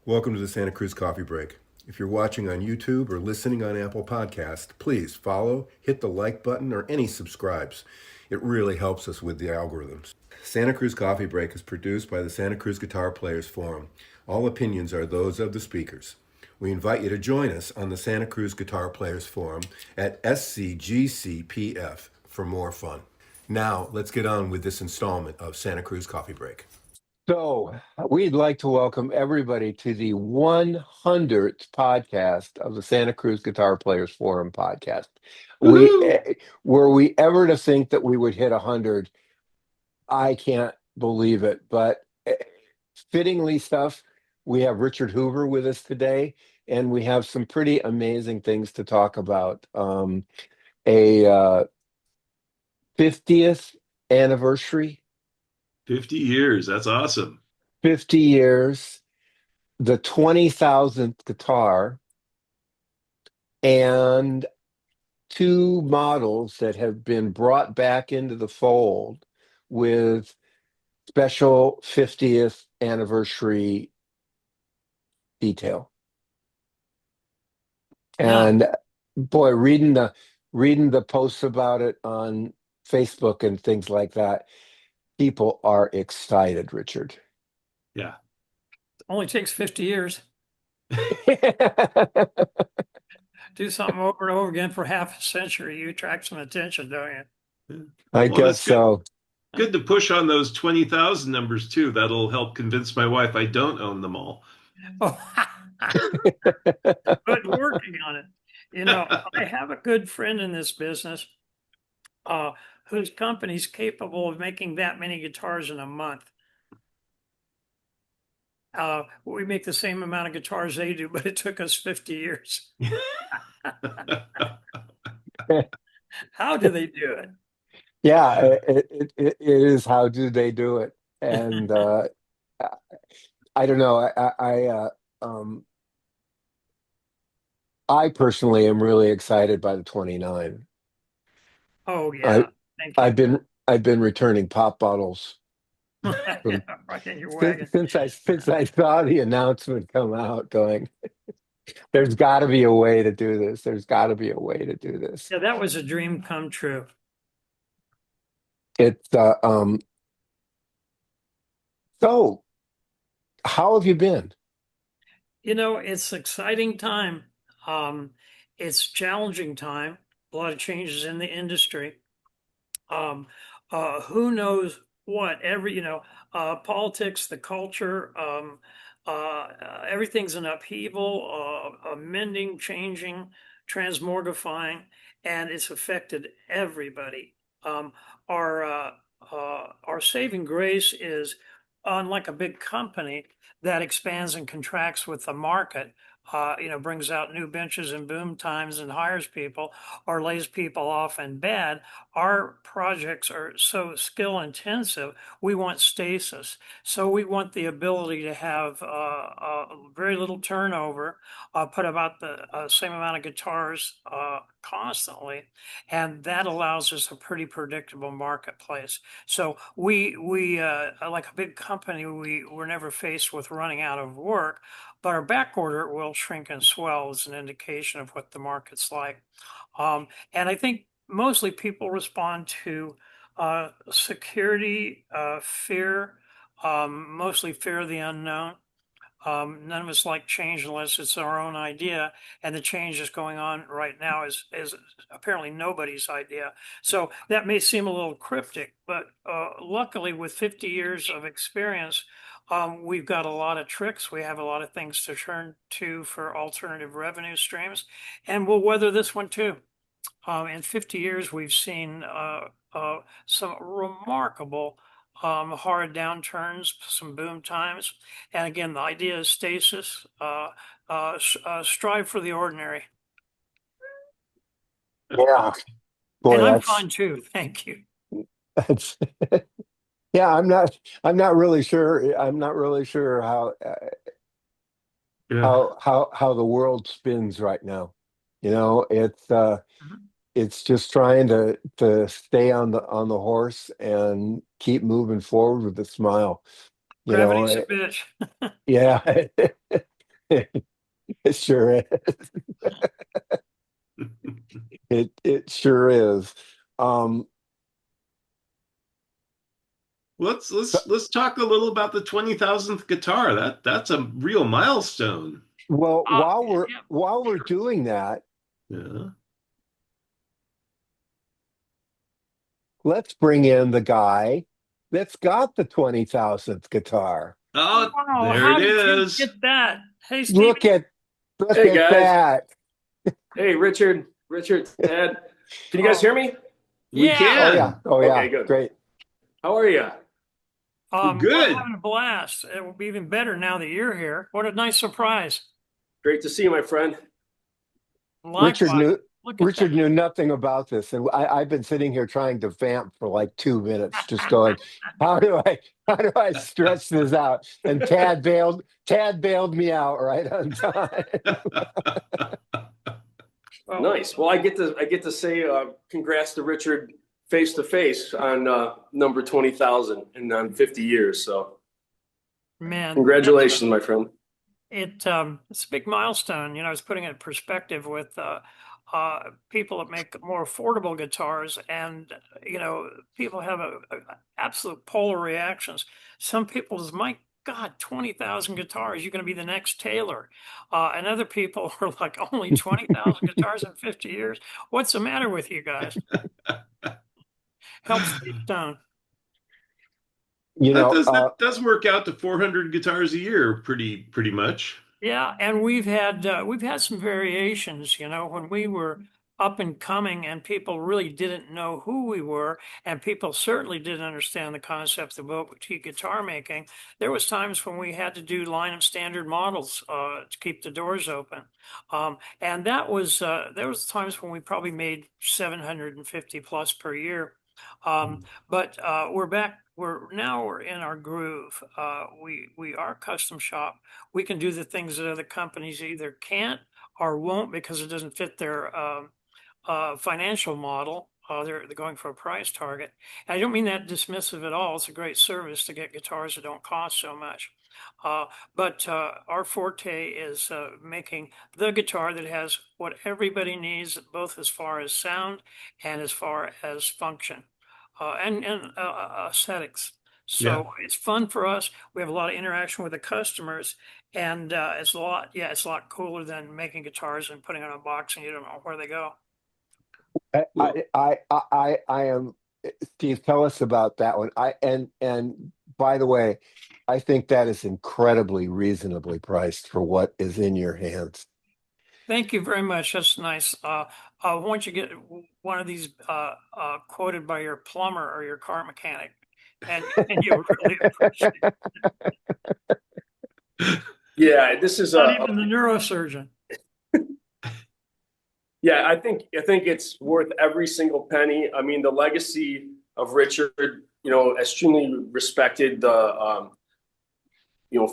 Welcome to the Santa Cruz Coffee Break. If you're watching on YouTube or listening on Apple Podcast, please follow, hit the like button, or any subscribes. It really helps us with the algorithms. Santa Cruz Coffee Break is produced by the Santa Cruz Guitar Players Forum. All opinions are those of the speakers. We invite you to join us on the Santa Cruz Guitar Players Forum at SCGCPF for more fun. Now, let's get on with this installment of Santa Cruz Coffee Break. So, we'd like to welcome everybody to the 100th podcast of the Santa Cruz Guitar Players Forum podcast. We Woohoo! Were we ever to think that we would hit 100? I can't believe it. But fittingly stuff, we have Richard Hoover with us today, and we have some pretty amazing things to talk about. A 50th anniversary, 50 years. That's awesome. 50 years, the 20,000th guitar, and two models that have been brought back into the fold with special 50th anniversary detail. Yeah. And boy, reading the posts about it on Facebook and things like that, people are excited, Richard. Yeah. Only takes 50 years. Do something over and over again for half a century. You attract some attention, don't you? I Well, guess that's good. so. Good to push on those 20,000 numbers too. That'll help convince my wife I don't own them all. Oh, but working on it. You know, I have a good friend in this business whose company's capable of making that many guitars in a month. We make the same amount of guitars they do, but it took us 50 years. How do they do it? Yeah, it is. How do they do it? And I don't know. I personally am really excited by the 29. Oh, I yeah. Thank you. I've been returning pop bottles from, Right in your wagon. since I saw the announcement come out, going, there's got to be a way to do this. There's got to be a way to do this. Yeah, that was a dream come true. It's so how have you been? You know, it's exciting time. It's challenging time. A lot of changes in the industry. Who knows what? Politics, the culture, everything's in upheaval, amending, changing, transmorgifying, and it's affected everybody. Um, our saving grace is, unlike a big company that expands and contracts with the market, brings out new benches and boom times and hires people or lays people off in bed. Our projects are so skill intensive. We want stasis. So we want the ability to have very little turnover, put about the same amount of guitars constantly. And that allows us a pretty predictable marketplace. So we like a big company, we're never faced with running out of work, but our back order will shrink and swell as an indication of what the market's like. And I think mostly people respond to security, fear, mostly fear of the unknown. None of us like change unless it's our own idea, and the change that's going on right now is apparently nobody's idea. So that may seem a little cryptic, but luckily, with 50 years of experience, we've got a lot of tricks. We have a lot of things to turn to for alternative revenue streams, and we'll weather this one too. In 50 years, we've seen some remarkable hard downturns, some boom times. And again, the idea is stasis, strive for the ordinary. Yeah, boy, And I'm fine too. Thank you. that's yeah. I'm not really sure. I'm not really sure Yeah. how the world spins right now. Mhm. It's just trying to stay on the horse and keep moving forward with a smile. You know, Gravity's a bitch. yeah. It sure is. It sure is. Um, Let's talk a little about the 20,000th guitar. That's a real milestone. well, Uh, yeah. while we're doing that, Yeah. let's bring in the guy that's got the 20,000th guitar. Oh, Wow, there how it did you is. get that? Hey, Steve. Look at look Hey at guys. that. Hey Richard, Ted. Can you guys hear me? We Yeah. Oh yeah. can. Oh Okay, yeah. good. Great. How are you? We're We're good. having a blast. It will be even better now that you're here. What a nice surprise. Great to see you, my friend. Richard Likewise. knew Look at Richard knew nothing about this, and I've been sitting here trying to vamp for like 2 minutes, just going, how do I stretch this out? And Tad bailed me out right on time. Well, Nice. Well, I get to say congrats to Richard face to face on number 20,000 and on 50 years. So man, congratulations, my friend. it's a big milestone. You know, I was putting it in perspective with people that make more affordable guitars, and you know, people have a absolute polar reactions. Some people is, my God, 20,000 guitars, you're going to be the next Taylor. And other people are like, only 20,000 guitars in 50 years. What's the matter with you guys? Help Steve Stone. You know, That does work out to 400 guitars a year, pretty much. Yeah, and we've had some variations, you know, when we were up and coming and people really didn't know who we were, and people certainly didn't understand the concept of boutique guitar making. There was times when we had to do line of standard models to keep the doors open. And there was times when we probably made 750 plus per year. But we're back. We're in our groove. We are custom shop. We can do the things that other companies either can't or won't because it doesn't fit their financial model. They're going for a price target. And I don't mean that dismissive at all. It's a great service to get guitars that don't cost so much. But our forte is making the guitar that has what everybody needs, both as far as sound and as far as function and aesthetics. Yeah. So it's fun for us. We have a lot of interaction with the customers, and it's a lot cooler than making guitars and putting it in a box and you don't know where they go. Well, I am. Steve, tell us about that one. And by the way, I think that is incredibly reasonably priced for what is in your hands. Thank you very much. That's nice. Once you get one of these quoted by your plumber or your car mechanic, and you really appreciate it. Yeah, this is Not even the neurosurgeon. Yeah, I think it's worth every single penny. I mean, the legacy of Richard, you know, extremely respected. The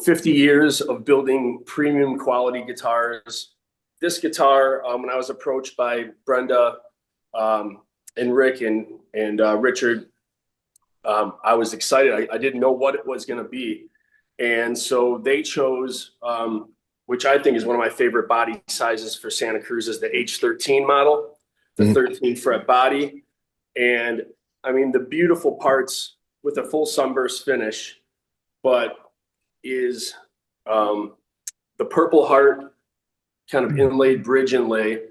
50 years of building premium quality guitars. This guitar, when I was approached by Brenda and Rick and Richard, I was excited. I didn't know what it was going to be, and so they chose. Which I think is one of my favorite body sizes for Santa Cruz, is the H13 model, the 13 fret body. And I mean, the beautiful parts with a full sunburst finish, but is the Purple Heart kind of inlaid bridge inlay.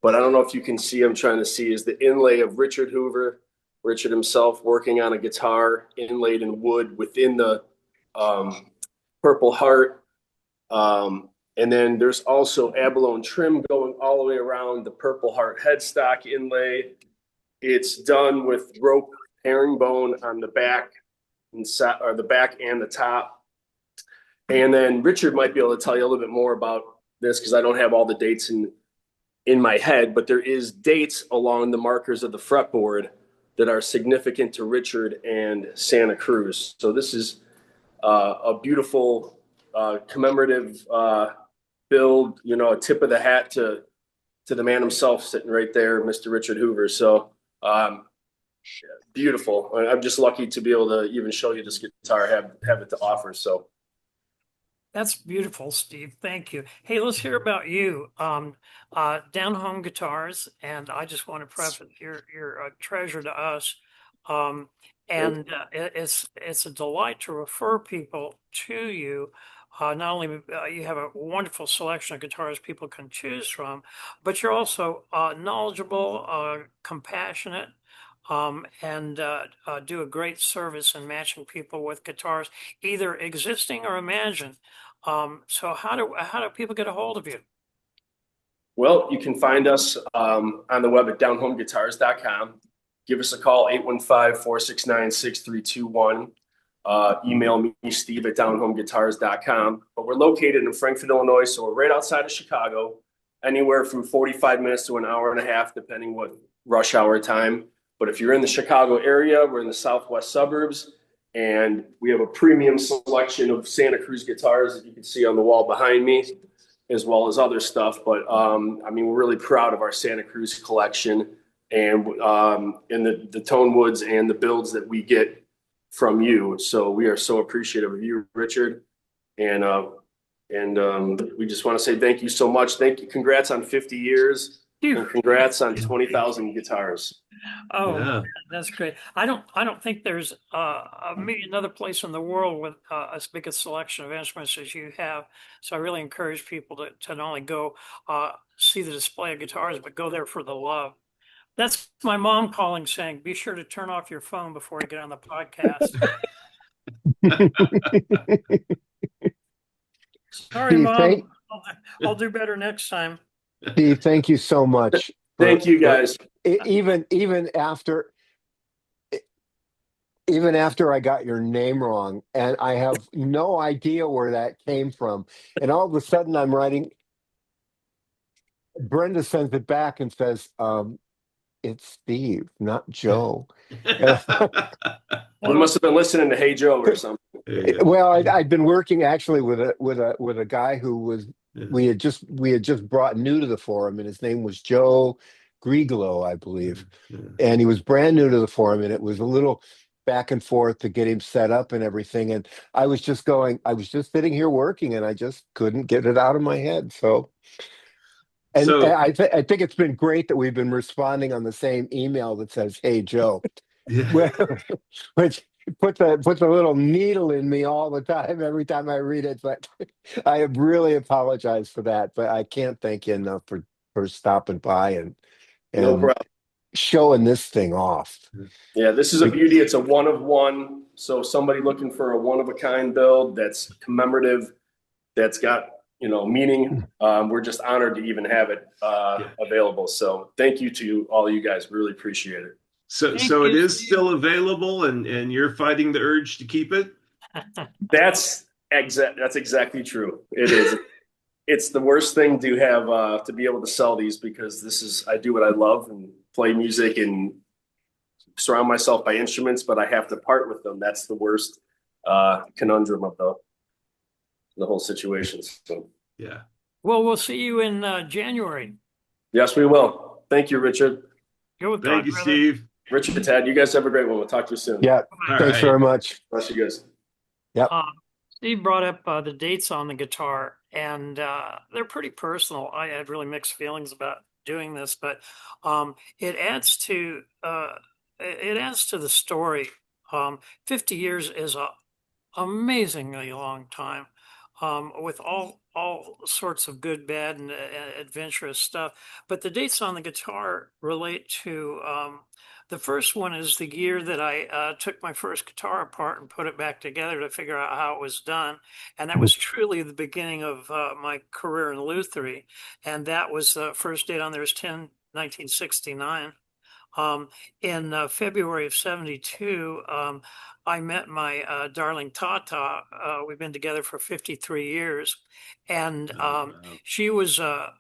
But I don't know if you can see, I'm trying to see, is the inlay of Richard Hoover, Richard himself working on a guitar inlaid in wood within the Purple Heart. And then there's also abalone trim going all the way around the Purple Heart headstock inlay. It's done with rope herringbone on the back and the back and the top. And then Richard might be able to tell you a little bit more about this because I don't have all the dates in my head, but there is dates along the markers of the fretboard that are significant to Richard and Santa Cruz. So this is a beautiful commemorative build, you know, a tip of the hat to the man himself sitting right there, Mr. Richard Hoover. So beautiful. I'm just lucky to be able to even show you this guitar, have it to offer. So That's beautiful, Steve. Thank you. Hey, let's hear about you. Down Home Guitars, and I just want to preface you're a treasure to us. Um, and it's a delight to refer people to you. Not only you have a wonderful selection of guitars people can choose from, but you're also knowledgeable, compassionate, and do a great service in matching people with guitars, either existing or imagined. So how do people get a hold of you? Well, you can find us on the web at downhomeguitars.com. Give us a call, 815-469-6321. Email me, Steve at downhomeguitars.com. But we're located in Frankfort, Illinois, so we're right outside of Chicago, anywhere from 45 minutes to an hour and a half, depending what rush hour time. But if you're in the Chicago area, we're in the southwest suburbs, and we have a premium selection of Santa Cruz guitars that you can see on the wall behind me, as well as other stuff. But I mean, we're really proud of our Santa Cruz collection and in the tone woods and the builds that we get from you. So we are so appreciative of you, Richard. And we just want to say thank you so much. Thank you. Congrats on 50 years. And congrats on 20,000 guitars. Oh, Yeah. that's great. I don't think there's maybe another place in the world with as big a selection of instruments as you have. So I really encourage people to not only go see the display of guitars, but go there for the love. That's my mom calling saying, be sure to turn off your phone before you get on the podcast. Sorry, Steve, Mom. I'll do better next time. Steve, thank you so much. Thank you, guys. Even after I got your name wrong, and I have no idea where that came from, and all of a sudden I'm writing. Brenda sends it back and says, "It's Steve, not Joe." We must have been listening to Hey Joe or something. Well, I'd been working actually with a guy who was we had just brought new to the forum, and his name was Joe Griglo, I believe, and he was brand new to the forum, and it was a little back and forth to get him set up and everything. And I was just sitting here working, and I just couldn't get it out of my head. So. And I think it's been great that we've been responding on the same email that says, "Hey, Joe," which puts a little needle in me all the time, every time I read it. But I really apologize for that. But I can't thank you enough for stopping by and No problem. showing this thing off. Yeah, this is a beauty. It's a one of one. So somebody looking for a one of a kind build that's commemorative, that's got meaning. We're just honored to even have it available. So thank you to all you guys. Really appreciate it. So it is still available, and you're fighting the urge to keep it? That's exactly true. It is. It's the worst thing to have to be able to sell these, because I do what I love and play music and surround myself by instruments, but I have to part with them. That's the worst conundrum of the whole situation. So yeah. Well, we'll see you in January. Yes, we will. Thank you, Richard. Go with Thank God, you, brother. Steve. Richard, Tad, you guys have a great one. We'll talk to you soon. Yeah, All thanks right. very much. Bless you guys. Yep. Steve brought up the dates on the guitar, and they're pretty personal. I had really mixed feelings about doing this, but it adds to the story. 50 years is a amazingly long time, with all sorts of good, bad, and adventurous stuff. But the dates on the guitar relate to the first one is the year that I took my first guitar apart and put it back together to figure out how it was done. And that was truly the beginning of my career in luthery. And that was the first date on there is 1969. In February of 72, I met my darling Tata. We've been together for 53 years. And she was a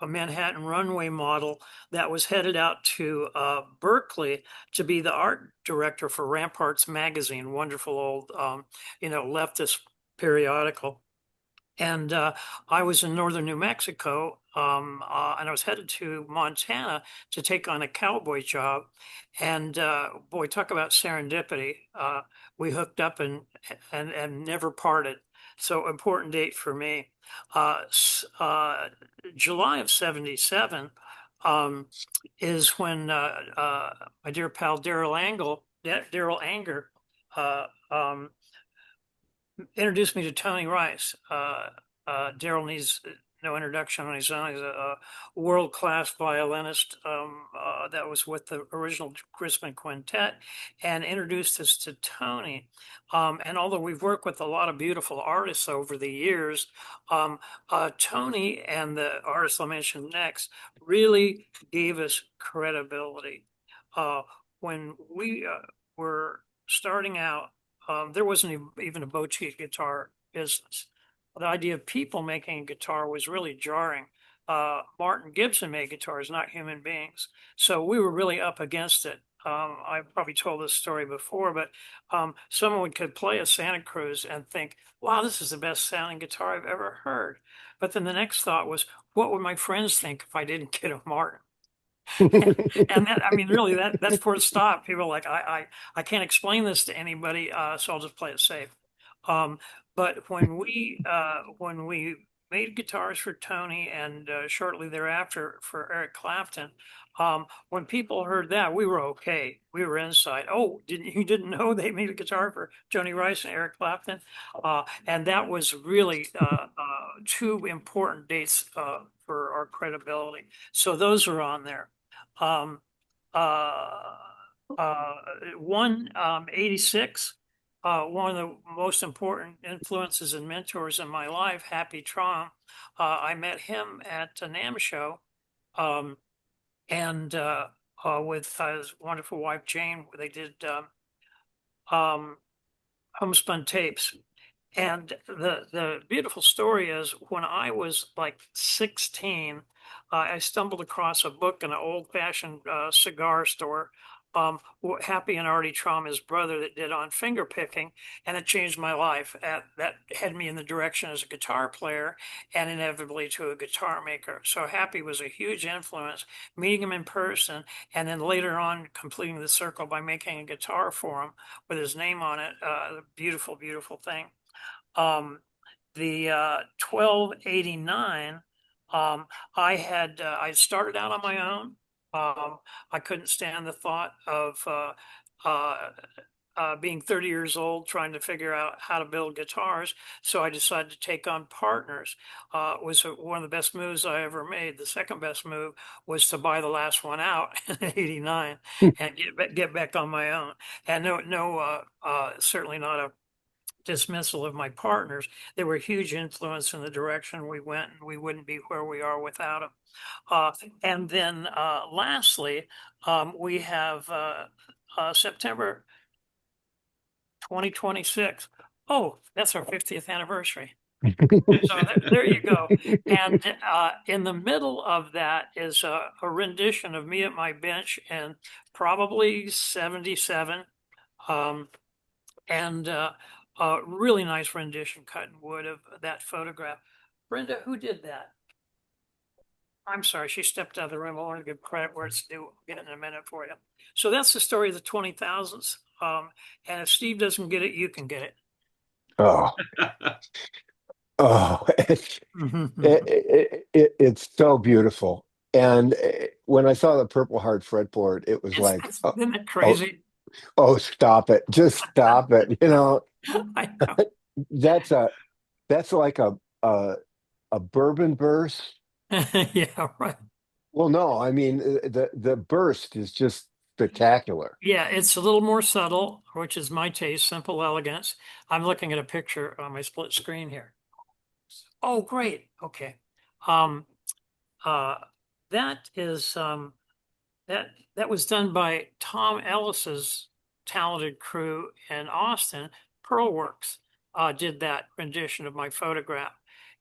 Manhattan runway model that was headed out to Berkeley to be the art director for Ramparts magazine, wonderful old, leftist periodical. And I was in northern New Mexico, and I was headed to Montana to take on a cowboy job. And boy, talk about serendipity. We hooked up and never parted. so important date for me. July of 77 is when my dear pal Daryl Anger uh, um, introduced me to Tony Rice. Daryl needs no introduction on his own. He's a world-class violinist that was with the original Grisman Quintet and introduced us to Tony. And although we've worked with a lot of beautiful artists over the years, Tony and the artist I'll mention next really gave us credibility. When we were starting out, there wasn't even a boutique guitar business. The idea of people making a guitar was really jarring. Martin Gibson made guitars, not human beings. So we were really up against it. I've probably told this story before, but someone could play a Santa Cruz and think, wow, this is the best sounding guitar I've ever heard. But then the next thought was, what would my friends think if I didn't get a Martin? And that, I mean, really, that's where it stopped. People are like, I can't explain this to anybody, so I'll just play it safe. But when we made guitars for Tony and shortly thereafter for Eric Clapton, when people heard that, we were okay. We were inside. Oh, you didn't know they made a guitar for Tony Rice and Eric Clapton? And that was really two important dates for our credibility. So those are on there. Um, uh, 86, one of the most important influences and mentors in my life, Happy Trom. I met him at a NAMM show, and with his wonderful wife Jane. They did homespun tapes. And the beautiful story is when I was like 16, I stumbled across a book in an old-fashioned cigar store. Happy and Artie Trom, his brother, that did on finger picking, and it changed my life. That had me in the direction as a guitar player and inevitably to a guitar maker. So Happy was a huge influence, meeting him in person, and then later on completing the circle by making a guitar for him with his name on it. Beautiful, beautiful thing. The 1289, I started out on my own. I couldn't stand the thought of being 30 years old, trying to figure out how to build guitars. So I decided to take on partners. It was one of the best moves I ever made. The second best move was to buy the last one out in 89 and get back on my own. And certainly not a dismissal of my partners. They were a huge influence in the direction we went, and we wouldn't be where we are without them. And then lastly, we have September 2026. Oh, that's our 50th anniversary. So there you go. And in the middle of that is a rendition of me at my bench in probably 77. And a really nice rendition cut in wood of that photograph. Brenda, who did that? I'm sorry, she stepped out of the room. I want to give credit where it's due. I'll get it in a minute for you. So that's the story of the 20,000s. And if Steve doesn't get it, you can get it. Oh, oh, it's so beautiful. And when I saw the Purple Heart fretboard, it was like, Isn't it crazy? oh, stop it. Just stop it. You know, I know. that's like a bourbon burst. Yeah, right. Well, no, I mean the burst is just spectacular. Yeah, it's a little more subtle, which is my taste, simple elegance. I'm looking at a picture on my split screen here. Oh, great. Okay. That is that was done by Tom Ellis's talented crew in Austin. Pearlworks did that rendition of my photograph.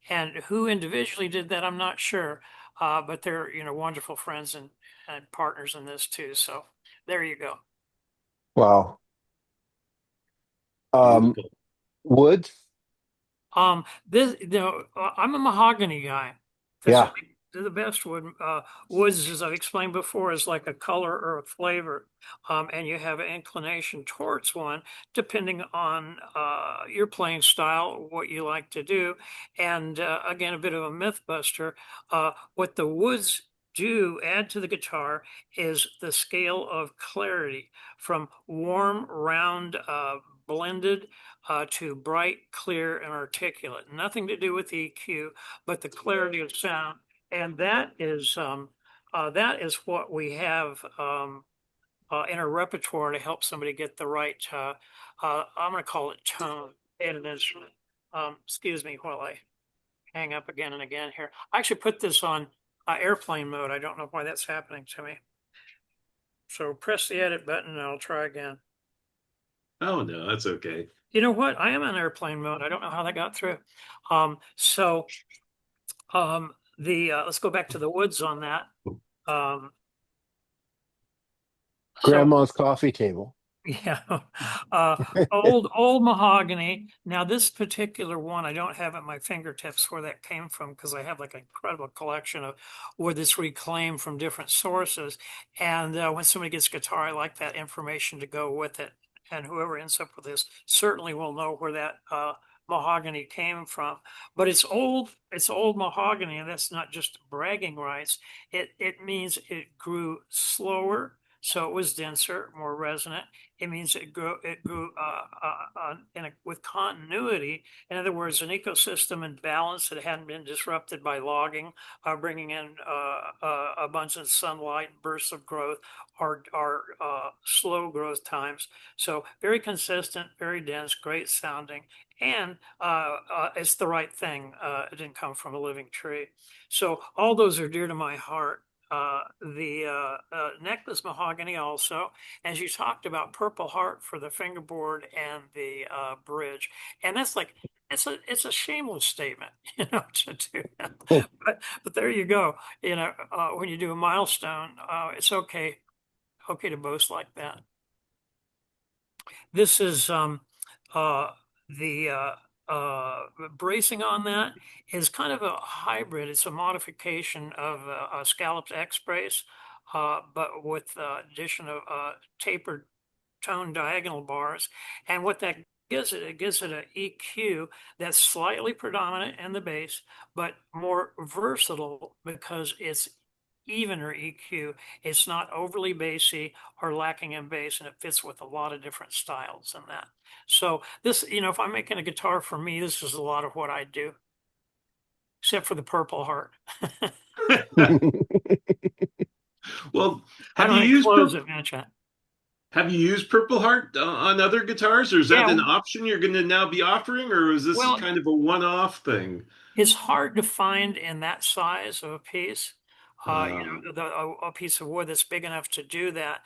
And who individually did that, I'm not sure. But they're, wonderful friends and partners in this too. So there you go. Wow. Wood? I'm a mahogany guy. Yeah. the best woods, as I've explained before, is like a color or a flavor, and you have an inclination towards one depending on your playing style, what you like to do, and again, a bit of a myth buster. What the woods do add to the guitar is the scale of clarity from warm, round, blended to bright, clear, and articulate. Nothing to do with EQ, but the clarity of sound, and that is what we have in our repertoire to help somebody get the right. I'm going to call it tone in an instrument. Excuse me while I hang up again and again here. I actually put this on airplane mode. I don't know why that's happening to me. So press the edit button and I'll try again. Oh no, that's okay. You know what? I am on airplane mode. I don't know how that got through. Let's go back to the woods on that. So, Grandma's coffee table. yeah, old mahogany. Now this particular one, I don't have at my fingertips where that came from because I have like an incredible collection of wood that's reclaimed from different sources. And when somebody gets a guitar, I like that information to go with it. And whoever ends up with this certainly will know where that mahogany came from. But it's old mahogany, and that's not just bragging rights. It means it grew slower, so it was denser, more resonant. It means it grew with continuity. In other words, an ecosystem in balance that hadn't been disrupted by logging, bringing in abundant sunlight, bursts of growth, or slow growth times. So very consistent, very dense, great sounding, and it's the right thing. It didn't come from a living tree. So all those are dear to my heart. The necklace mahogany also, as you talked about, Purple Heart for the fingerboard and the bridge, and that's like it's a shameless statement, to do that. But there you go. When you do a milestone, it's okay to boast like that. This is the bracing on that is kind of a hybrid. It's a modification of a scalloped X brace, but with addition of tapered tone diagonal bars. And what that gives it an EQ that's slightly predominant in the bass, but more versatile because it's evener EQ. It's not overly bassy or lacking in bass, and it fits with a lot of different styles in that. So this, if I'm making a guitar for me, this is a lot of what I do, except for the Purple Heart. Well, I don't have clothes that match that. Have you used Purple Heart on other guitars, or is that Yeah. an option you're going to now be offering, or is this kind of a one-off thing? It's hard to find in that size of a piece. A piece of wood that's big enough to do that.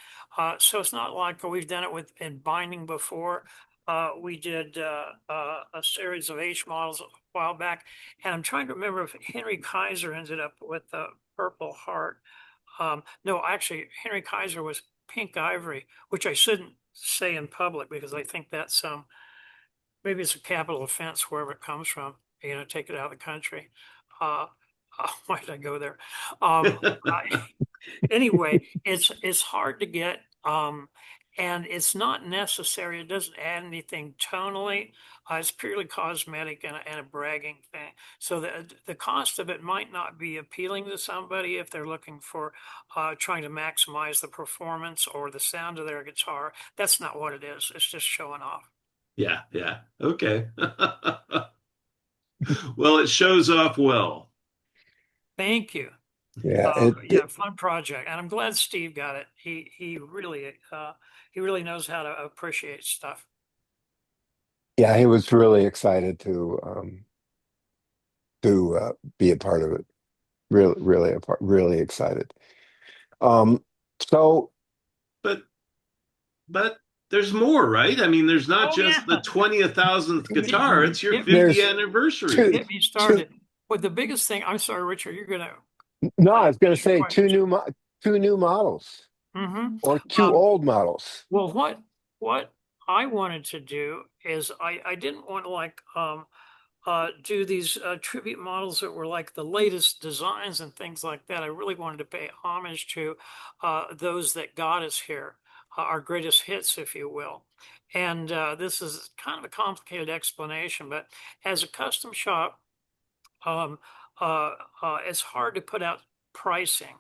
So it's not like we've done it in binding before. We did a series of H models a while back, and I'm trying to remember if Henry Kaiser ended up with the Purple Heart. No, actually, Henry Kaiser was pink ivory, which I shouldn't say in public because I think that's maybe it's a capital offense wherever it comes from. Take it out of the country. Why did I go there? Anyway, it's hard to get, and it's not necessary. It doesn't add anything tonally. It's purely cosmetic and a bragging thing. So the cost of it might not be appealing to somebody if they're looking for trying to maximize the performance or the sound of their guitar. That's not what it is. It's just showing off. Yeah. Okay. Well, it shows off well. Thank you. Yeah, Fun project, and I'm glad Steve got it. He really knows how to appreciate stuff. yeah, he was really excited to be a part of it. Really excited. So, but there's more, right? I mean, there's not just the 20,000th guitar. It's your 50th anniversary. Get me started. But the biggest thing, I'm sorry, Richard, you're gonna. No, I was going to say two new models, or two old models. Well, what I wanted to do is I didn't want to do these tribute models that were like the latest designs and things like that. I really wanted to pay homage to those that got us here, our greatest hits, if you will. And this is kind of a complicated explanation, but as a custom shop, um, it's hard to put out pricing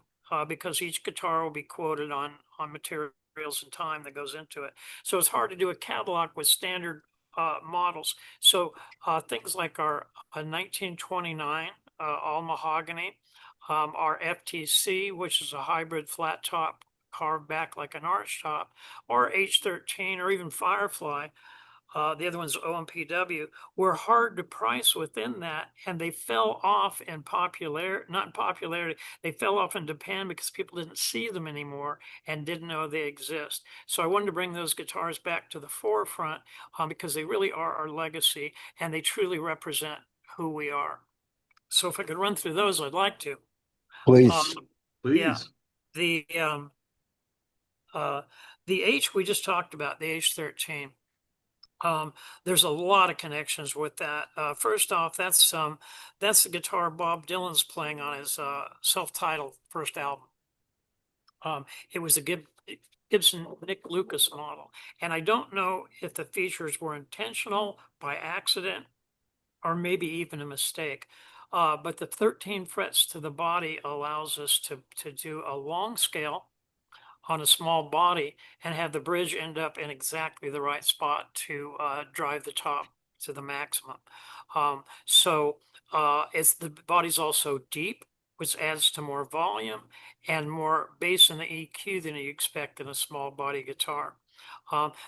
because each guitar will be quoted on materials and time that goes into it. So it's hard to do a catalog with standard models. So things like our 1929 all mahogany, our FTC, which is a hybrid flat top carved back like an arch top, or H13, or even Firefly. The other one's OMPW, were hard to price within that, and they fell off in not in popularity, they fell off in demand because people didn't see them anymore and didn't know they exist. So I wanted to bring those guitars back to the forefront because they really are our legacy and they truly represent who we are. So if I could run through those, I'd like to. Please. Yeah, Please. the H we just talked about, the H13. There's a lot of connections with that. First off, that's the guitar Bob Dylan's playing on his self-titled first album. It was a Gibson Nick Lucas model, and I don't know if the features were intentional by accident or maybe even a mistake. But the 13 frets to the body allows us to do a long scale on a small body and have the bridge end up in exactly the right spot to drive the top to the maximum. It's the body's also deep, which adds to more volume and more bass in the EQ than you expect in a small body guitar.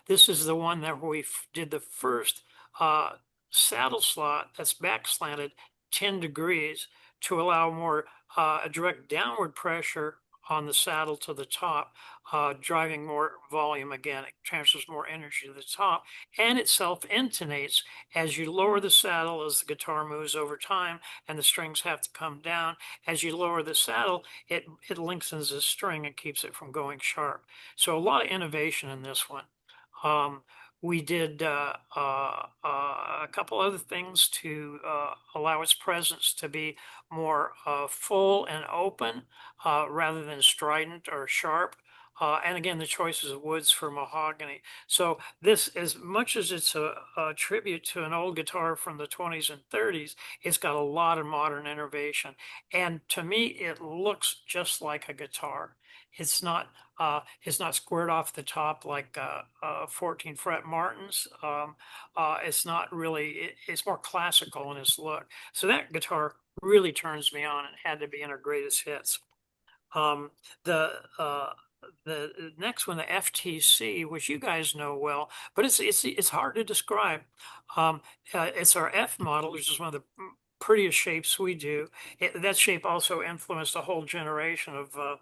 This is the one that we did the first saddle slot that's back slanted 10 degrees to allow more direct downward pressure on the saddle to the top, driving more volume again. It transfers more energy to the top, and it self-intonates as you lower the saddle as the guitar moves over time and the strings have to come down. As you lower the saddle, it lengthens the string and keeps it from going sharp. So a lot of innovation in this one. We did a couple other things to allow its presence to be more full and open rather than strident or sharp. And again, the choices of woods for mahogany. So this, as much as it's a tribute to an old guitar from the 20s and 30s, it's got a lot of modern innovation. And to me, it looks just like a guitar. It's not squared off the top like 14 fret Martins. It's not really, it's more classical in its look. So that guitar really turns me on and had to be in our greatest hits. The next one, the FTC, which you guys know well, but it's hard to describe. It's our F model, which is one of the prettiest shapes we do. That shape also influenced a whole generation of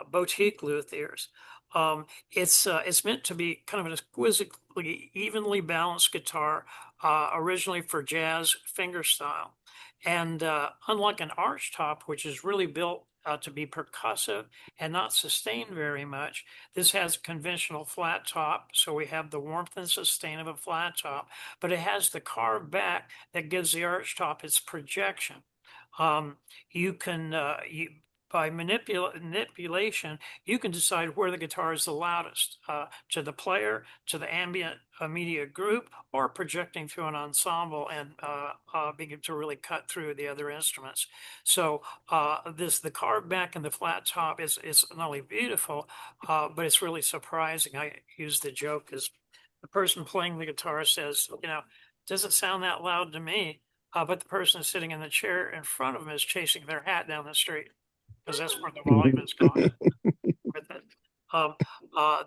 boutique luthiers. It's meant to be kind of an exquisitely evenly balanced guitar, originally for jazz fingerstyle. And unlike an arch top, which is really built to be percussive and not sustain very much, this has a conventional flat top, so we have the warmth and sustain of a flat top, but it has the carved back that gives the arch top its projection. You can by manipulation, you can decide where the guitar is the loudest, to the player, to the ambient media group, or projecting through an ensemble and being to really cut through the other instruments. So the carved back and the flat top is not only beautiful, but it's really surprising. I use the joke as the person playing the guitar says, doesn't sound that loud to me, but the person sitting in the chair in front of them is chasing their hat down the street, because that's where the volume is going with it.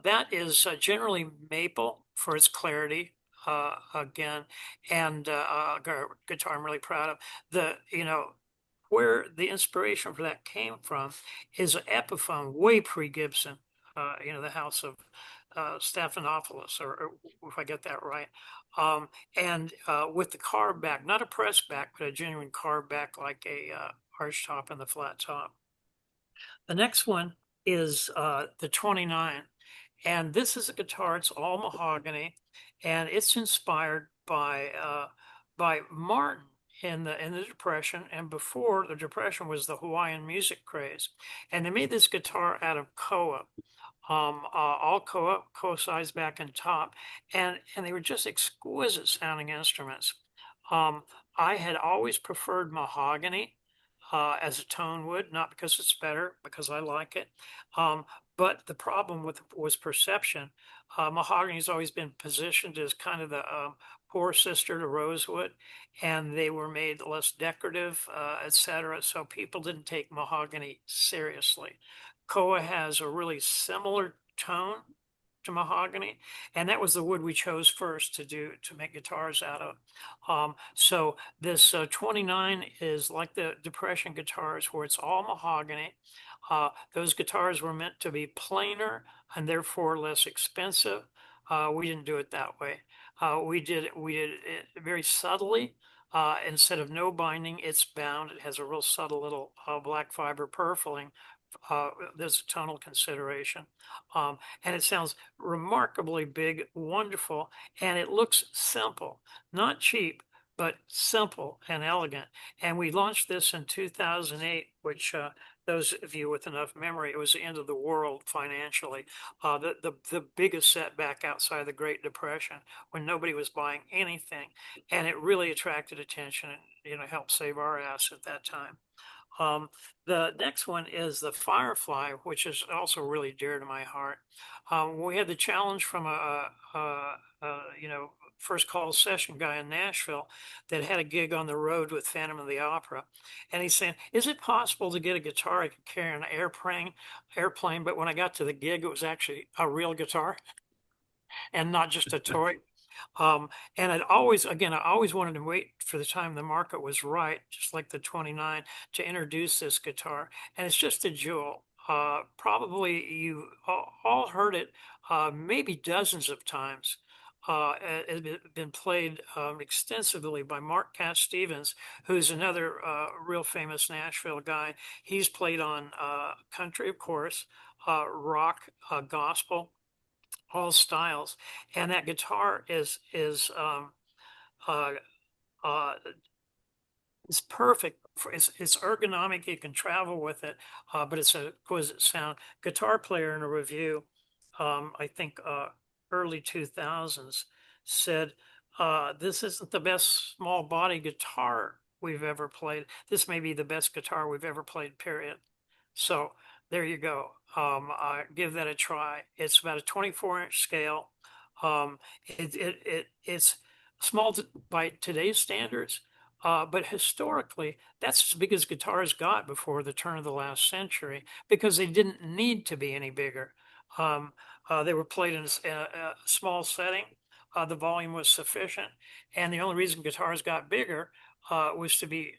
That is generally maple for its clarity, again, and guitar I'm really proud of. Where the inspiration for that came from is an Epiphone way pre-Gibson, the house of Stephanopoulos, or if I get that right. And with the carved back, not a press back, but a genuine carved back like a arch top and the flat top. The next one is the 29, and this is a guitar. It's all mahogany, and it's inspired by by Martin in the Depression, and before the Depression was the Hawaiian music craze, and they made this guitar out of koa, all koa size back and top, and they were just exquisite sounding instruments. Um, I had always preferred mahogany as a tone wood, not because it's better, because I like it. Um, but the problem with was perception. Mahogany's always been positioned as kind of the poor sister to rosewood, and they were made less decorative, etc. So people didn't take mahogany seriously. Koa has a really similar tone to mahogany, and that was the wood we chose first to make guitars out of. So this 29 is like the Depression guitars, where it's all mahogany. Those guitars were meant to be plainer and therefore less expensive. We didn't do it that way. We did it very subtly. Instead of no binding, it's bound. It has a real subtle little black fiber purfling. There's a tonal consideration. And it sounds remarkably big, wonderful, and it looks simple, not cheap, but simple and elegant. And we launched this in 2008, which those of you with enough memory, it was the end of the world financially. The biggest setback outside the Great Depression, when nobody was buying anything, and it really attracted attention and helped save our ass at that time. The next one is the Firefly, which is also really dear to my heart. We had the challenge from a first call session guy in Nashville that had a gig on the road with Phantom of the Opera, and he's saying, "Is it possible to get a guitar I could carry on an airplane?" But when I got to the gig, it was actually a real guitar and not just a toy. And I always wanted to wait for the time the market was right, just like the 29, to introduce this guitar. And it's just a jewel. Probably you all heard it maybe dozens of times. It has been played extensively by Mark Cass Stevens, who's another real famous Nashville guy. He's played on country, of course, rock, gospel, all styles, and that guitar uh, uh, is perfect. It's ergonomic. You can travel with it, but it's a exquisite sound. Guitar player in a review, I think early 2000s, said this isn't the best small body guitar we've ever played. This may be the best guitar we've ever played, period. So there you go. Give that a try. It's about a 24-inch scale. It's small by today's standards, but historically, that's as big as guitars got before the turn of the last century, because they didn't need to be any bigger. They were played in a small setting. The volume was sufficient, and the only reason guitars got bigger was to be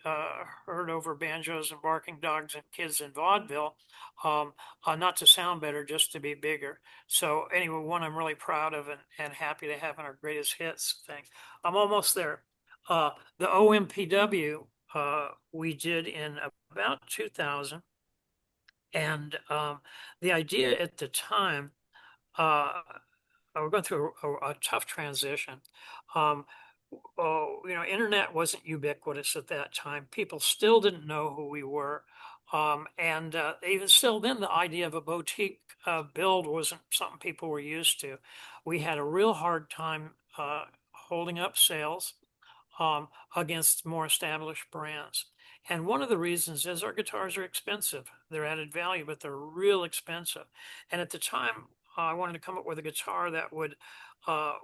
heard over banjos and barking dogs and kids in vaudeville, not to sound better, just to be bigger. So anyway, one I'm really proud of and happy to have in our greatest hits thing. I'm almost there. The OMPW we did in about 2000, and the idea at the time, we're going through a tough transition. Internet wasn't ubiquitous at that time. People still didn't know who we were. And even still then, the idea of a boutique build wasn't something people were used to. We had a real hard time holding up sales against more established brands. And one of the reasons is our guitars are expensive. They're added value, but they're real expensive. And at the time, I wanted to come up with a guitar that would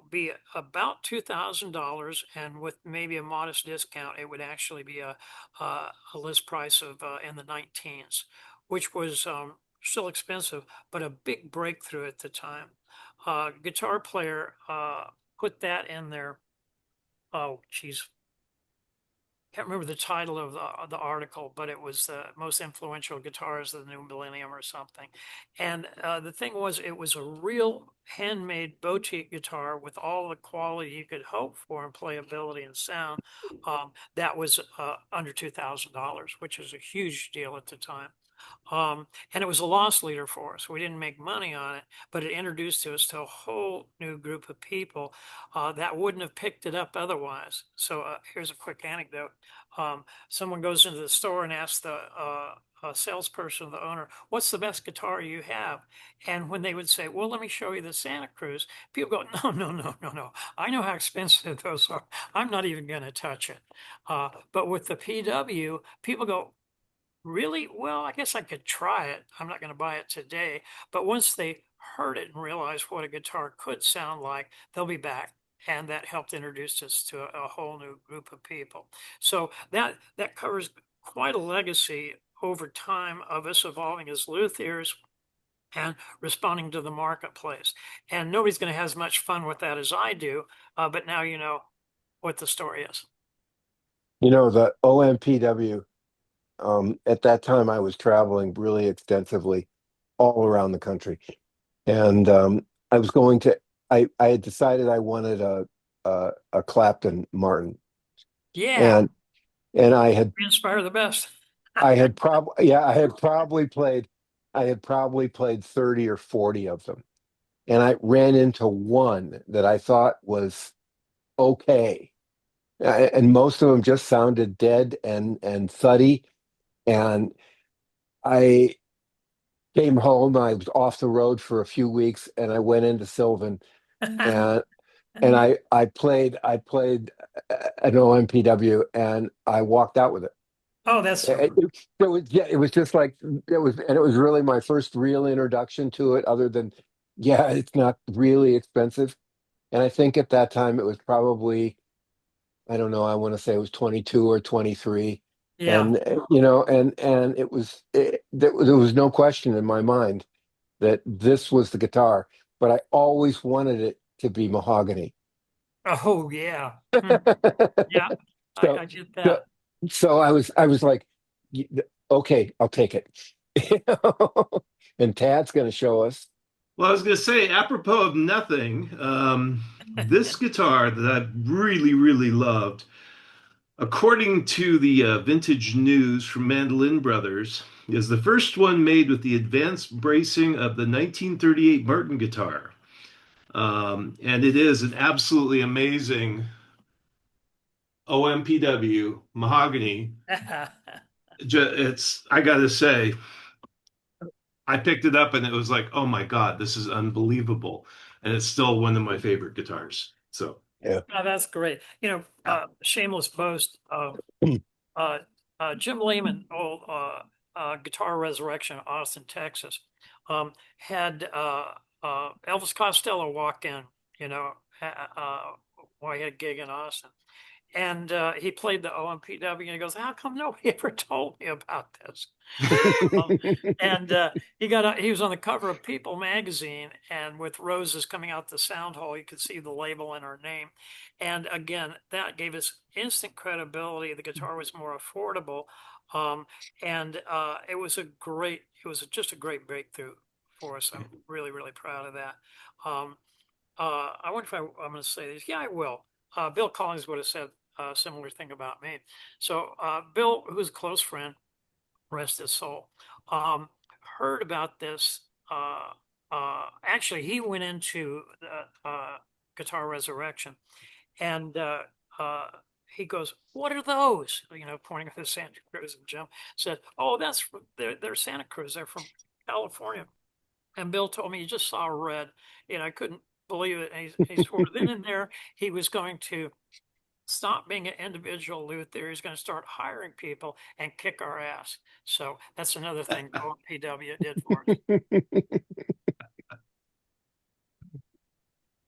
be about $2,000, and with maybe a modest discount, it would actually be a list price of in the 19s, which was still expensive, but a big breakthrough at the time. Guitar player put that in there. Oh, geez. Can't remember the title of the article, but it was the most influential guitars of the new millennium or something. And the thing was, it was a real handmade boutique guitar with all the quality you could hope for in playability and sound. That was under $2,000, which is a huge deal at the time. And it was a loss leader for us. We didn't make money on it, but it introduced us to a whole new group of people that wouldn't have picked it up otherwise. So here's a quick anecdote. Someone goes into the store and asks the salesperson, the owner, what's the best guitar you have? And when they would say, well, let me show you the Santa Cruz, people go, no, no, no, no, no. I know how expensive those are. I'm not even going to touch it. But with the PW, people go, really? Well, I guess I could try it. I'm not going to buy it today. But once they heard it and realized what a guitar could sound like, they'll be back. And that helped introduce us to a whole new group of people. So that covers quite a legacy over time of us evolving as luthiers and responding to the marketplace. And nobody's going to have as much fun with that as I do. But now you know what the story is. You know, the OMPW, at that time I was traveling really extensively all around the country. And I was going to, I had decided I wanted a Clapton Martin. Yeah, And I had we inspire the best. I had probably yeah, I had probably played 30 or 40 of them. And I ran into one that I thought was okay. And most of them just sounded dead and thuddy. And I came home, I was off the road for a few weeks, and I went into Sylvan and I played an OMPW and I walked out with it. Oh, that's so It was just like it was really my first real introduction to it, other than, yeah, it's not really expensive. And I think at that time it was probably, I don't know, I want to say it was 22 or 23. yeah. And and there was no question in my mind that this was the guitar, but I always wanted it to be mahogany. Oh, yeah. Hmm. Yeah, So, I get so, that. so I was like, okay, I'll take it. And Tad's going to show us. Well, I was going to say, apropos of nothing, this guitar that I really, really loved, according to the Vintage News from Mandolin Brothers, is the first one made with the advanced bracing of the 1938 Martin guitar. And it is an absolutely amazing OMPW mahogany. I got to say, I picked it up and it was like, oh my God, this is unbelievable. And it's still one of my favorite guitars. So, Yeah. Oh, that's great. Shameless boast. Uh, Jim Lehman, old Guitar Resurrection, Austin, Texas, had Elvis Costello walk in, you know, while he had a gig in Austin. And he played the OMPW and he goes, how come nobody ever told me about this? And he was on the cover of People magazine, and with roses coming out the sound hole, you could see the label and our name. And again, that gave us instant credibility. The guitar was more affordable. And it was just a great breakthrough for us. I'm really, really proud of that. I wonder if I'm going to say this. Yeah, I will. Bill Collins would have said a similar thing about me. So Bill, who's a close friend, rest his soul, heard about this. Actually, he went into Guitar Resurrection, and he goes, "What are those?" You know, pointing at the Santa Cruz, and Jim said, "Oh, they're Santa Cruz. They're from California." And Bill told me he just saw red. I couldn't believe it. And he swore then and there he was going to stop being an individual luthier. He's going to start hiring people and kick our ass. So that's another thing OPW did for us.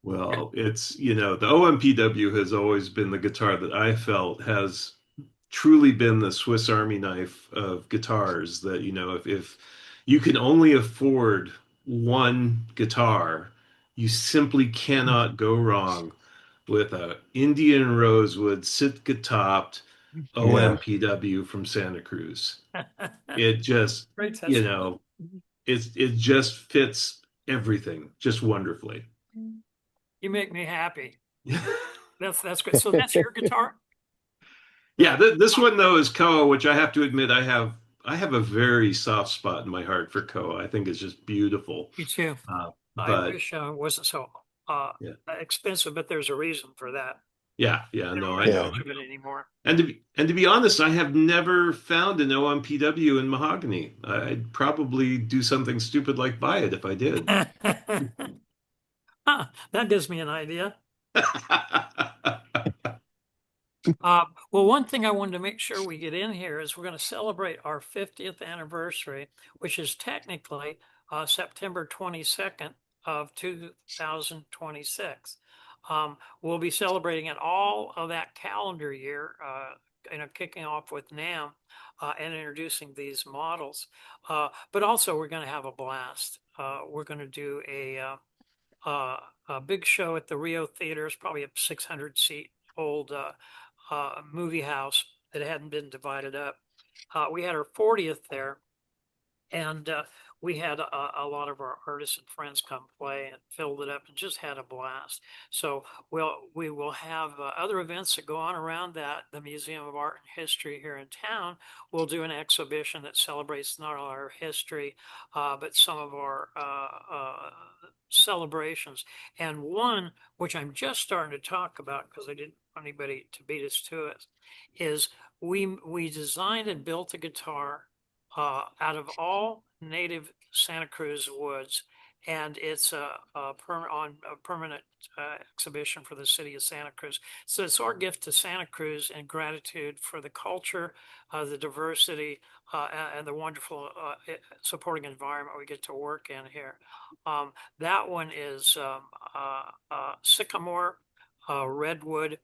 well, the OMPW has always been the guitar that I felt has truly been the Swiss Army knife of guitars that, if you can only afford one guitar, you simply cannot go wrong with a Indian Rosewood Sitka topped Yeah. OMPW from Santa Cruz. It just, Great you testimony. know, it just fits everything just wonderfully. You make me happy. That's good. So that's your guitar? Yeah, this one though is Koa, which I have to admit I I have a very soft spot in my heart for Koa. I think it's just beautiful. Me too. I But wish it wasn't so yeah, expensive, but there's a reason for that. yeah, They don't no, I make Yeah. know. much of it anymore. And to be honest, I have never found an OMPW in mahogany. I'd probably do something stupid like buy it if I did. That gives me an idea. Well, one thing I wanted to make sure we get in here is we're going to celebrate our 50th anniversary, which is technically September 22nd of 2026. We'll be celebrating it all of that calendar year, kicking off with NAM and introducing these models. But also, we're going to have a blast. We're going to do a big show at the Rio Theater. It's probably a 600-seat old movie house that hadn't been divided up. We had our 40th there, and we had a lot of our artists and friends come play and filled it up and just had a blast. So we will have other events that go on around that. The Museum of Art and History here in town will do an exhibition that celebrates not only our history, but some of our celebrations. And one, which I'm just starting to talk about because I didn't want anybody to beat us to it, is we designed and built a guitar out of all native Santa Cruz woods, and it's a permanent exhibition for the city of Santa Cruz. So it's our gift to Santa Cruz in gratitude for the culture, the diversity, and the wonderful supporting environment we get to work in here. That one is sycamore, redwood,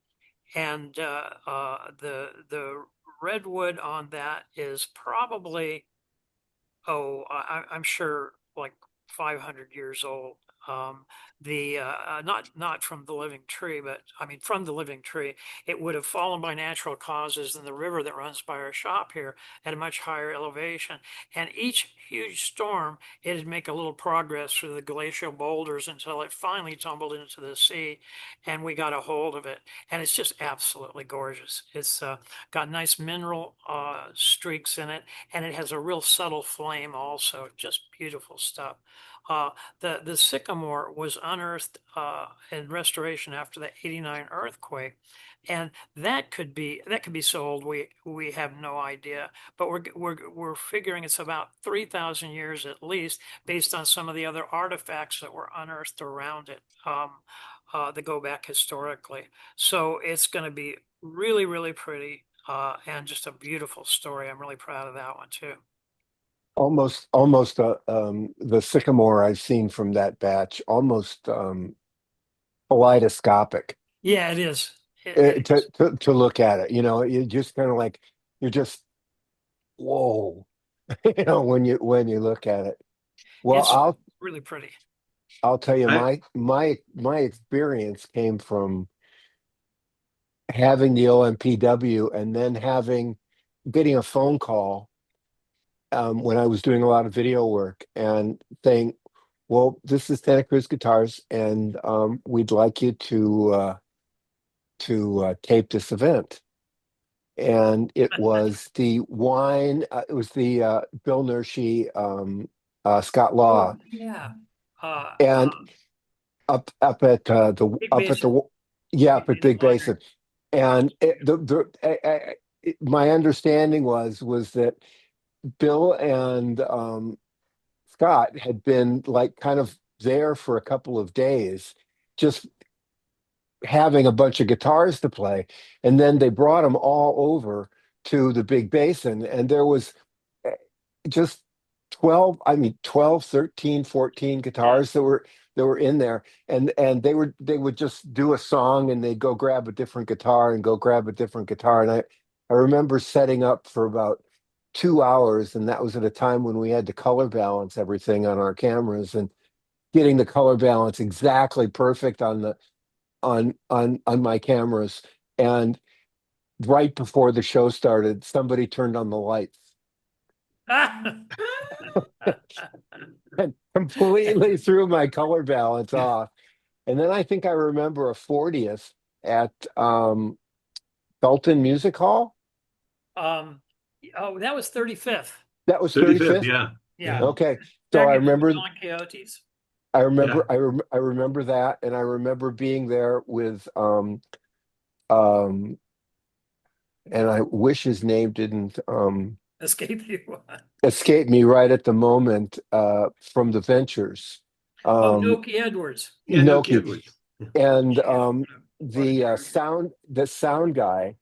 and the redwood on that is probably, I'm sure like 500 years old. The not from the living tree, but I mean from the living tree. It would have fallen by natural causes in the river that runs by our shop here at a much higher elevation. And each huge storm, it'd make a little progress through the glacial boulders until it finally tumbled into the sea, and we got a hold of it. And it's just absolutely gorgeous. It's got nice mineral streaks in it, and it has a real subtle flame also. Just beautiful stuff. The sycamore was unearthed in restoration after the '89 earthquake, and that could be so old we have no idea. But we're figuring it's about 3,000 years at least, based on some of the other artifacts that were unearthed around it that go back historically. So it's going to be really, really pretty and just a beautiful story. I'm really proud of that one too. Almost the sycamore I've seen from that batch, almost kaleidoscopic Yeah, it is. It is. to look at it. You know, you just kind of like you're just whoa, when you look at it. Well, It's really pretty. I'll tell you I, my experience came from having the OMPW and then getting a phone call when I was doing a lot of video work and saying, "Well, this is Santa Cruz Guitars, and we'd like you to tape this event." And it was the it was the Bill Nershi, Scott Oh, Law, yeah. and up at the Big up at Basin the yeah, up at in the Big winery. Basin, and my understanding was that Bill and Scott had been like kind of there for a couple of days, just having a bunch of guitars to play. And then they brought them all over to the Big Basin. And there was eh, just 12, I mean, 12, 13, 14 Yeah. guitars that were in there. And they would just do a song and they'd go grab a different guitar and go grab a different guitar. And I remember setting up for about 2 hours, and that was at a time when we had to color balance everything on our cameras and getting the color balance exactly perfect on my cameras. And right before the show started, somebody turned on the lights and completely threw my color balance off. And then I think I remember a 40th at Belton Music Hall. Um, oh, that was 35th. That was 35th, 35th. yeah. Yeah. Okay, so They're I getting remember, Don Quixotes. I remember that, and I remember being there with um, and I wish his name didn't Escape you. escape me right at the moment, from the Ventures, Oh, um, Noki Edwards. Yeah, no Noki, kid. and What a the sound guy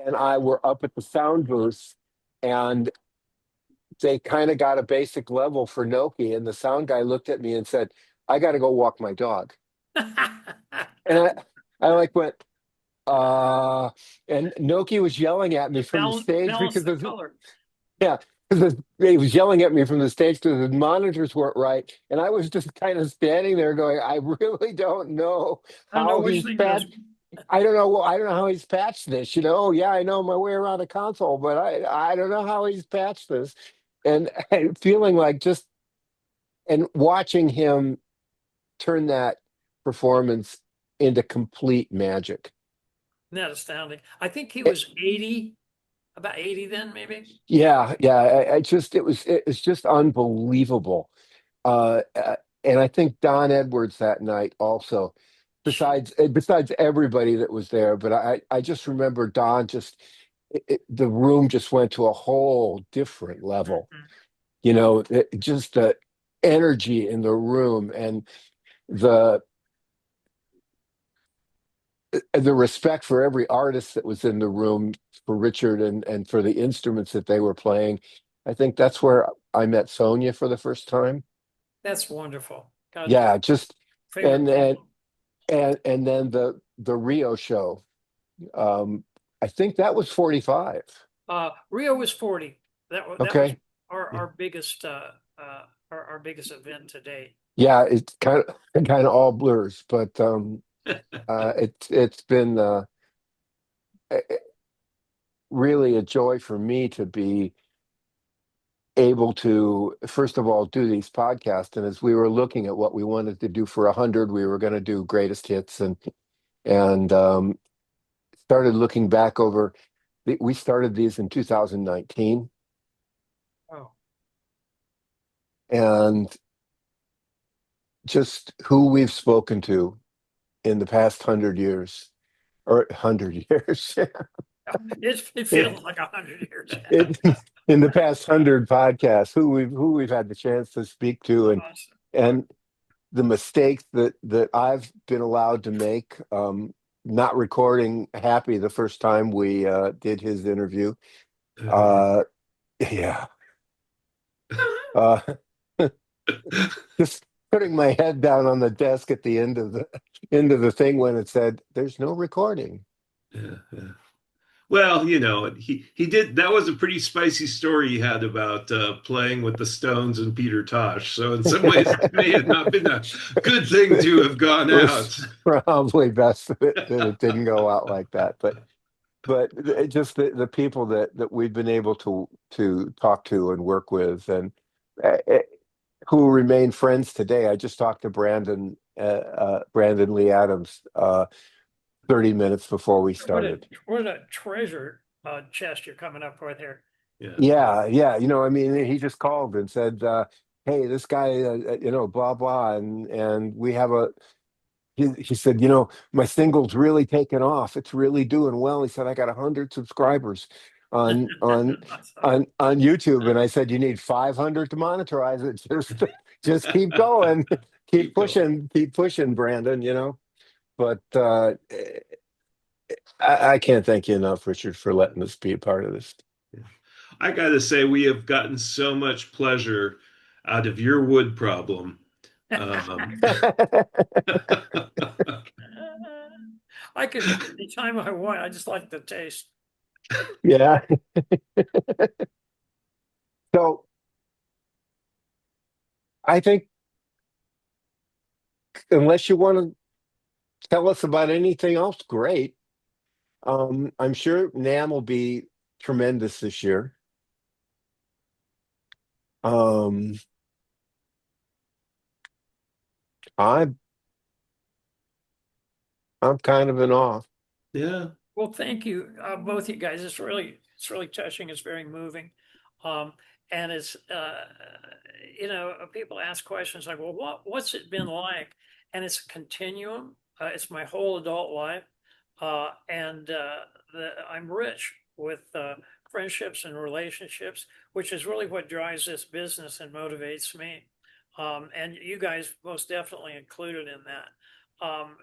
and I were up at the sound booth, and they kind of got a basic level for Noki, and the sound guy looked at me and said, "I got to go walk my dog," and I like went, and Noki was yelling at me from the stage balance because the of, color. yeah, because he was yelling at me from the stage because the monitors weren't right, and I was just kind of standing there going, "I really don't know I don't know how which he's thing is. patched. I don't know. I don't know how he's patched this. Yeah, I know my way around a console, but I don't know how he's patched this." And feeling like just and watching him turn that performance into complete magic. Isn't that astounding? I think he Eh, was 80, about 80 then, maybe. Yeah, yeah. I just it's just unbelievable. And I think Don Edwards that night also, besides everybody that was there, but I just remember Don just the room just went to a whole different level. Mhm. Just the energy in the room and the the respect for every artist that was in the room for Richard and for the instruments that they were playing. I think that's where I met Sonia for the first time. That's wonderful. God, Yeah, just favorite and and people. and then the Rio show. Um, I think that was 45. Rio was 40. That was Okay. our biggest our biggest event to date. Yeah, it's kind of all blurs, but it's been eh, eh, really a joy for me to be able to, first of all, do these podcasts. And as we were looking at what we wanted to do for 100, we were going to do greatest hits and started looking back over. We started these in 2019, Oh, and just who we've spoken to in the past 100 years, or 100 years, it feels like 100 years. it, in the past 100 podcasts, who we've had the chance to speak to, Awesome. and the mistakes that I've been allowed to make, not recording Happy the first time we did his interview. Uh, yeah. Uh, just putting my head down on the desk at the end of the thing when it said, "There's no recording." Yeah, yeah. Well, he did. That was a pretty spicy story he had about playing with the Stones and Peter Tosh. So in some ways, it may have not been a good thing to have gone It was out. probably best that it didn't go out like that, but just the people that we've been able to talk to and work with, and uh, uh, who remain friends today. I just talked to Brandon Lee Adams 30 minutes before we started. What a treasure chest you're coming up with here. Yeah, yeah. Yeah, yeah. I mean, he just called and said, "Hey, this guy, blah blah," and we have a. He said, "My single's really taken off. It's really doing well." He said, "I got 100 subscribers on YouTube," and I said, "You need 500 to monetize it. Just keep going, Keep going. keep pushing, Brandon." But I can't thank you enough, Richard, for letting us be a part of this. I got to say, we have gotten so much pleasure out of your wood problem. Um, I could anytime I want. I just like the taste. Yeah. So I think, unless you want to tell us about anything else, great. I'm sure NAM will be tremendous this year. Um, I'm I'm kind of in awe. yeah. Well, thank you, both you guys. It's really touching. It's very moving. And it's, people ask questions like, well, what's it been like? And it's a continuum. It's my whole adult life. I'm rich with friendships and relationships, which is really what drives this business and motivates me. And you guys most definitely included in that. I'm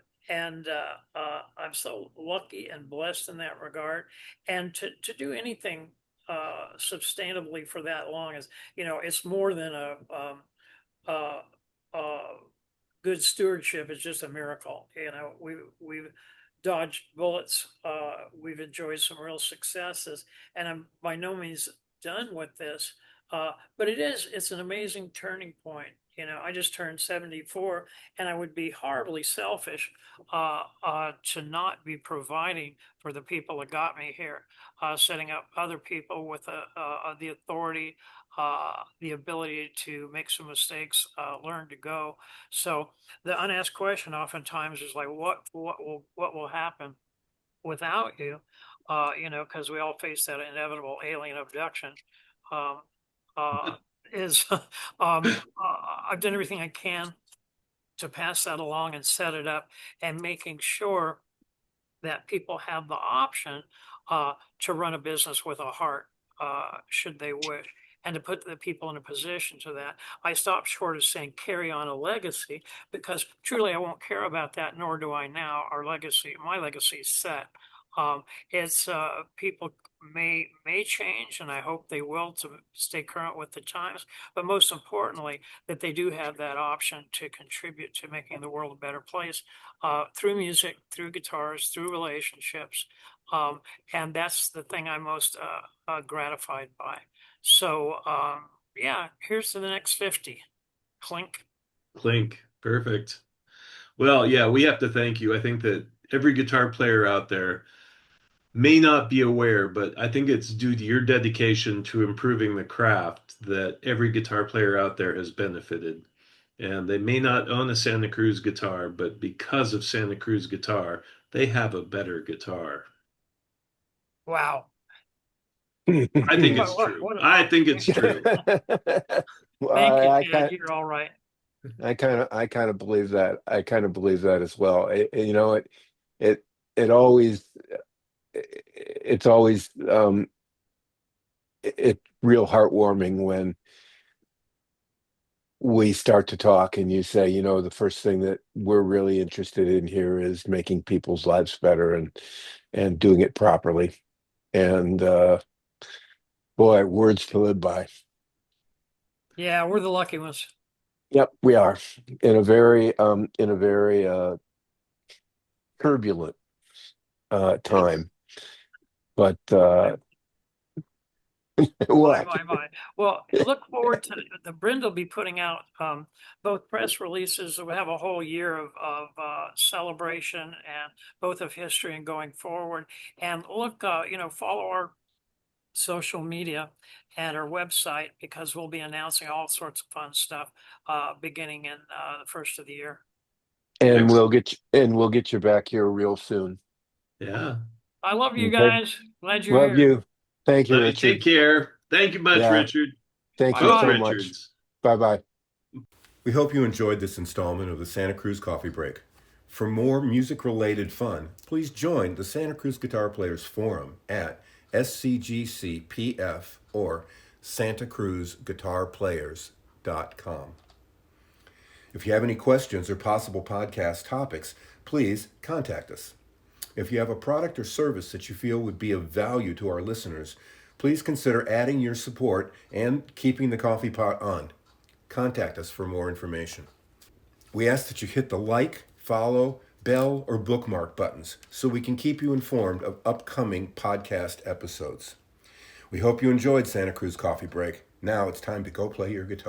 so lucky and blessed in that regard. And to do anything sustainably for that long is, it's more than uh, uh, good stewardship. It's just a miracle. We've dodged bullets. We've enjoyed some real successes, and I'm by no means done with this. But it's an amazing turning point. I just turned 74, and I would be horribly selfish to not be providing for the people that got me here, setting up other people with the authority, the ability to make some mistakes, learn to go. So the unasked question oftentimes is like, what will happen without you? Because we all face that inevitable alien abduction. Um, uh, is I've done everything I can to pass that along and set it up, and making sure that people have the option to run a business with a heart, should they wish, and to put the people in a position to that. I stopped short of saying carry on a legacy, because truly I won't care about that, nor do I now. My legacy is set. It's people may change, and I hope they will, to stay current with the times. But most importantly, that they do have that option to contribute to making the world a better place through music, through guitars, through relationships. And that's the thing I'm most gratified by. So, yeah, here's to the next 50. Clink. Clink. Perfect. Well, yeah, we have to thank you. I think that every guitar player out there may not be aware, but I think it's due to your dedication to improving the craft that every guitar player out there has benefited. And they may not own a Santa Cruz guitar, but because of Santa Cruz guitar, they have a better guitar. Wow. I think it's true. I think it's true. Well, Thank you, I Ted. kind You're all right. I kind of believe that. I kind of believe that as well. It always it's always it's real heartwarming when we start to talk and you say, the first thing that we're really interested in here is making people's lives better and doing it properly. And boy, words to live by. Yeah, we're the lucky ones. Yep, we are in a very turbulent time. But what? My. Well, look forward to the Brenda will be putting out both press releases. We have a whole year of celebration, and both of history and going forward. And look, follow our social media and our website, because we'll be announcing all sorts of fun stuff beginning in the first of the year. And Excellent. we'll get you back here real soon. Yeah. I love you Okay. guys. Glad you're Love here. you. Thank you, Love you. Richard. Take care. Thank you much, Yeah. Richard. Thank you Both so Richards. much. Bye-bye. We hope you enjoyed this installment of the Santa Cruz Coffee Break. For more music-related fun, please join the Santa Cruz Guitar Players Forum at SCGCPF or santacruzguitarplayers.com. If you have any questions or possible podcast topics, please contact us. If you have a product or service that you feel would be of value to our listeners, please consider adding your support and keeping the coffee pot on. Contact us for more information. We ask that you hit the like, follow, bell, or bookmark buttons so we can keep you informed of upcoming podcast episodes. We hope you enjoyed Santa Cruz Coffee Break. Now it's time to go play your guitar.